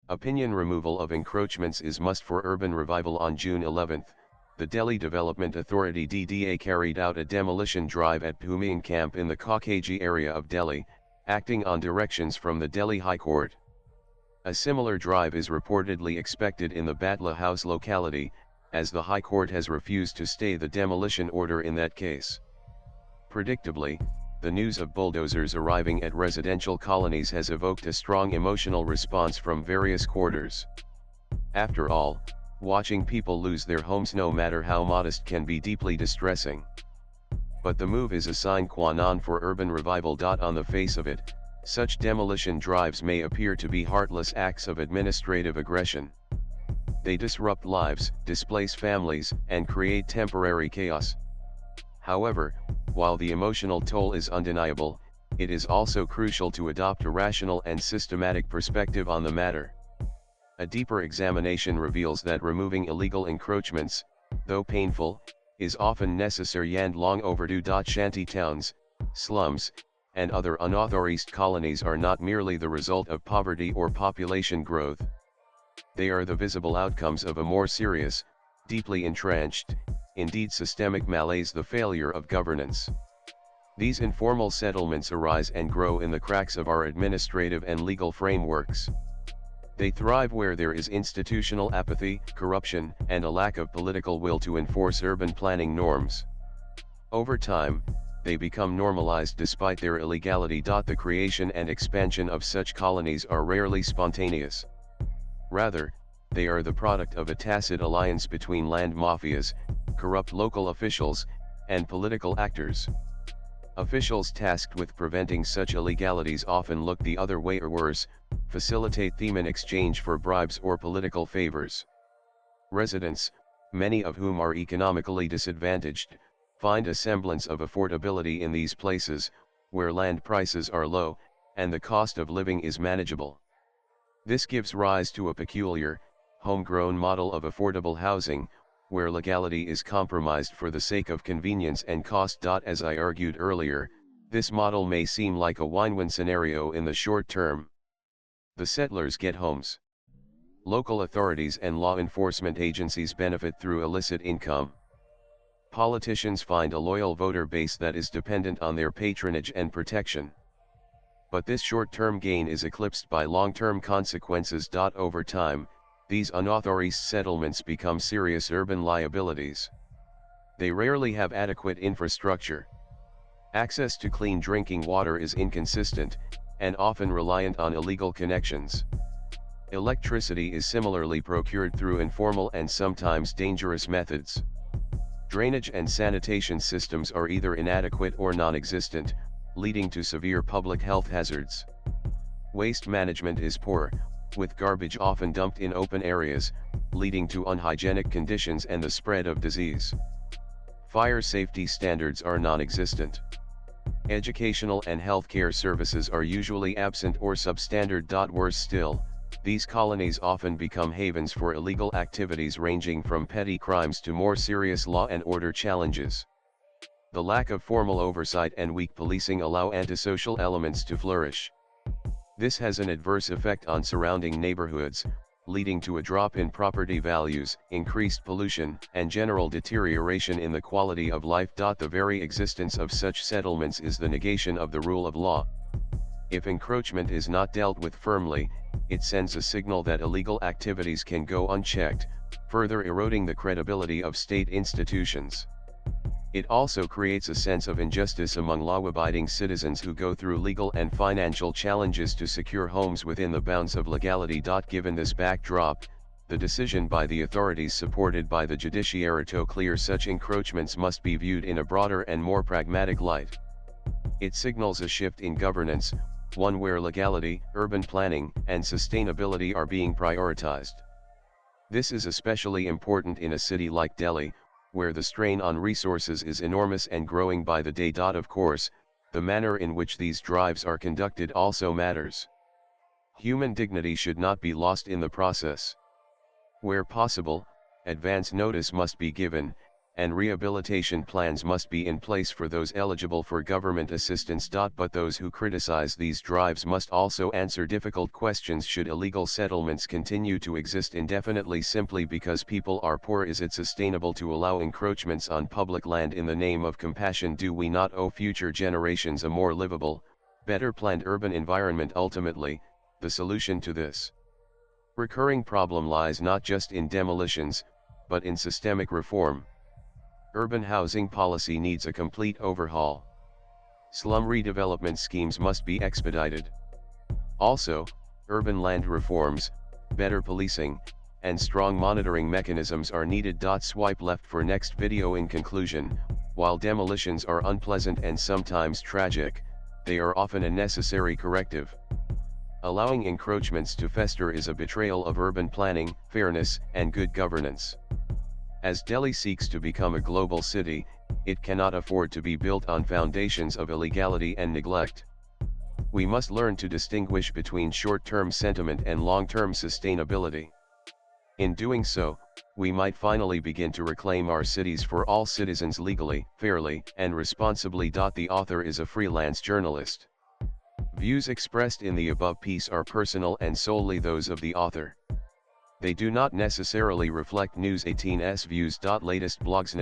Opinion removal of encroachments is must for urban revival. On June 11, the Delhi Development Authority DDA carried out a demolition drive at Bhumian Camp in the Kaukagi area of Delhi, acting on directions from the Delhi High Court. A similar drive is reportedly expected in the Batla House locality, as the High Court has refused to stay the demolition order in that case. Predictably, the news of bulldozers arriving at residential colonies has evoked a strong emotional response from various quarters. After all, watching people lose their homes, no matter how modest, can be deeply distressing. But the move is a sine qua non for urban revival. On the face of it, such demolition drives may appear to be heartless acts of administrative aggression. They disrupt lives, displace families, and create temporary chaos. However, while the emotional toll is undeniable, it is also crucial to adopt a rational and systematic perspective on the matter. A deeper examination reveals that removing illegal encroachments, though painful, is often necessary and long overdue. Shanty towns, slums, and other unauthorized colonies are not merely the result of poverty or population growth. They are the visible outcomes of a more serious, deeply entrenched, indeed systemic malaise, the failure of governance. These informal settlements arise and grow in the cracks of our administrative and legal frameworks. They thrive where there is institutional apathy, corruption, and a lack of political will to enforce urban planning norms. Over time, they become normalized despite their illegality. The creation and expansion of such colonies are rarely spontaneous. Rather, they are the product of a tacit alliance between land mafias, corrupt local officials, and political actors. Officials tasked with preventing such illegalities often look the other way, or worse, facilitate them in exchange for bribes or political favors. Residents, many of whom are economically disadvantaged, find a semblance of affordability in these places, where land prices are low, and the cost of living is manageable. This gives rise to a peculiar, homegrown model of affordable housing, where legality is compromised for the sake of convenience and cost. As I argued earlier, this model may seem like a win-win scenario in the short term. The settlers get homes. Local authorities and law enforcement agencies benefit through illicit income. Politicians find a loyal voter base that is dependent on their patronage and protection. But this short-term gain is eclipsed by long-term consequences. Over time, these unauthorized settlements become serious urban liabilities. They rarely have adequate infrastructure. Access to clean drinking water is inconsistent, and often reliant on illegal connections. Electricity is similarly procured through informal and sometimes dangerous methods. Drainage and sanitation systems are either inadequate or non-existent, leading to severe public health hazards. Waste management is poor, with garbage often dumped in open areas, leading to unhygienic conditions and the spread of disease. Fire safety standards are non-existent. Educational and healthcare services are usually absent or substandard. Worse still, these colonies often become havens for illegal activities ranging from petty crimes to more serious law and order challenges. The lack of formal oversight and weak policing allow antisocial elements to flourish. This has an adverse effect on surrounding neighborhoods, leading to a drop in property values, increased pollution, and general deterioration in the quality of life. The very existence of such settlements is the negation of the rule of law. If encroachment is not dealt with firmly, it sends a signal that illegal activities can go unchecked, further eroding the credibility of state institutions. It also creates a sense of injustice among law-abiding citizens who go through legal and financial challenges to secure homes within the bounds of legality. Given this backdrop, the decision by the authorities supported by the judiciary to clear such encroachments must be viewed in a broader and more pragmatic light. It signals a shift in governance, one where legality, urban planning, and sustainability are being prioritized. This is especially important in a city like Delhi, where the strain on resources is enormous and growing by the day. Of course, the manner in which these drives are conducted also matters. Human dignity should not be lost in the process. Where possible, advance notice must be given, and rehabilitation plans must be in place for those eligible for government assistance. But those who criticize these drives must also answer difficult questions. Should illegal settlements continue to exist indefinitely simply because people are poor? Is it sustainable to allow encroachments on public land in the name of compassion? Do we not owe future generations a more livable, better planned urban environment? Ultimately, the solution to this recurring problem lies not just in demolitions, but in systemic reform. Urban housing policy needs a complete overhaul. Slum redevelopment schemes must be expedited. Also, urban land reforms, better policing, and strong monitoring mechanisms are needed. Swipe left for next video. In conclusion, while demolitions are unpleasant and sometimes tragic, they are often a necessary corrective. Allowing encroachments to fester is a betrayal of urban planning, fairness, and good governance. As Delhi seeks to become a global city, it cannot afford to be built on foundations of illegality and neglect. We must learn to distinguish between short-term sentiment and long-term sustainability. In doing so, we might finally begin to reclaim our cities for all citizens legally, fairly, and responsibly. The author is a freelance journalist. Views expressed in the above piece are personal and solely those of the author. They do not necessarily reflect News 18's views. Latest blogs.